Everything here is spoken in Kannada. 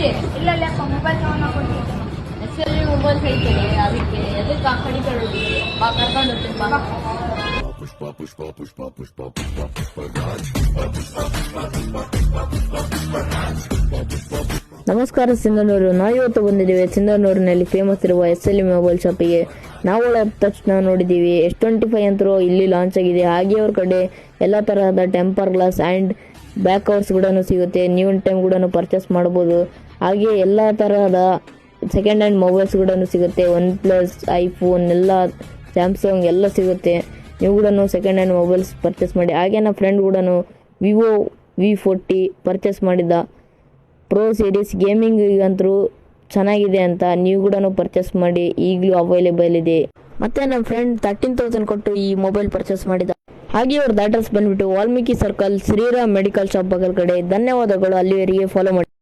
ಇಲ್ಲಪ್ಪ ಮೊಬೈಲ್ ತಗೊಂಡು ಹೆಸರಲ್ಲಿ ಮೊಬೈಲ್ ಹೇಳ್ತೇನೆ ಅದಕ್ಕೆ ಎದಕ್ಕೆ ಆ ಕಡೆ ಕರ್ಕೊಂಡು ಹೋಗ್ತೀನಿ ಬಾ. ನಮಸ್ಕಾರ ಸಿಂಧನೂರು. ನಾವು ಇವತ್ತು ಬಂದಿದ್ದೇವೆ ಸಿಂಧನೂರಿನಲ್ಲಿ ಫೇಮಸ್ ಇರುವ SLE ಮೊಬೈಲ್ ಶಾಪಿಗೆ. ನಾವು ಒಳಗೆ ತಕ್ಷಣ ನೋಡಿದ್ದೀವಿ S25 ಅಂತರೂ ಇಲ್ಲಿ ಲಾಂಚ್ ಆಗಿದೆ. ಹಾಗೆ ಅವ್ರ ಕಡೆ ಎಲ್ಲ ತರಹದ temper glass and back covers ಕೂಡ ಸಿಗುತ್ತೆ. ನ್ಯೂ ಟೈಮ್ ಕೂಡ ಪರ್ಚೇಸ್ ಮಾಡ್ಬೋದು. ಹಾಗೆ ಎಲ್ಲ ತರಹದ ಸೆಕೆಂಡ್ ಹ್ಯಾಂಡ್ ಮೊಬೈಲ್ಸ್ ಕೂಡ ಸಿಗುತ್ತೆ. OnePlus, iPhone ಎಲ್ಲ, ಸ್ಯಾಮ್ಸಂಗ್ ಎಲ್ಲ ಸಿಗುತ್ತೆ. ನೀವು ಕೂಡ ಸೆಕೆಂಡ್ ಹ್ಯಾಂಡ್ ಮೊಬೈಲ್ಸ್ ಪರ್ಚೇಸ್ ಮಾಡಿ. ಹಾಗೆ ನನ್ನ ಫ್ರೆಂಡ್ ಕೂಡ Vivo V40 ಪರ್ಚೇಸ್ ಮಾಡಿದ್ದ. ಪ್ರೋ ಸೀರೀಸ್ ಗೇಮಿಂಗ್ ಅಂತರೂ ಚೆನ್ನಾಗಿದೆ ಅಂತ ನೀವು ಕೂಡ ಪರ್ಚೇಸ್ ಮಾಡಿ, ಈಗಲೂ ಅವೈಲೇಬಲ್ ಇದೆ. ಮತ್ತೆ ನಮ್ಮ ಫ್ರೆಂಡ್ 13,000 ಕೊಟ್ಟು ಈ ಮೊಬೈಲ್ ಪರ್ಚೇಸ್ ಮಾಡಿದ. ಹಾಗೆ ಅವ್ರದ್ದು ಅಡ್ರೆಸ್ ಬಂದ್ಬಿಟ್ಟು Valmiki circle Shriram medical shop ಬಗಲ್ ಕಡೆ. ಧನ್ಯವಾದಗಳು. ಅಲ್ಲಿವರೆಗೆ ಫಾಲೋ ಮಾಡಿ.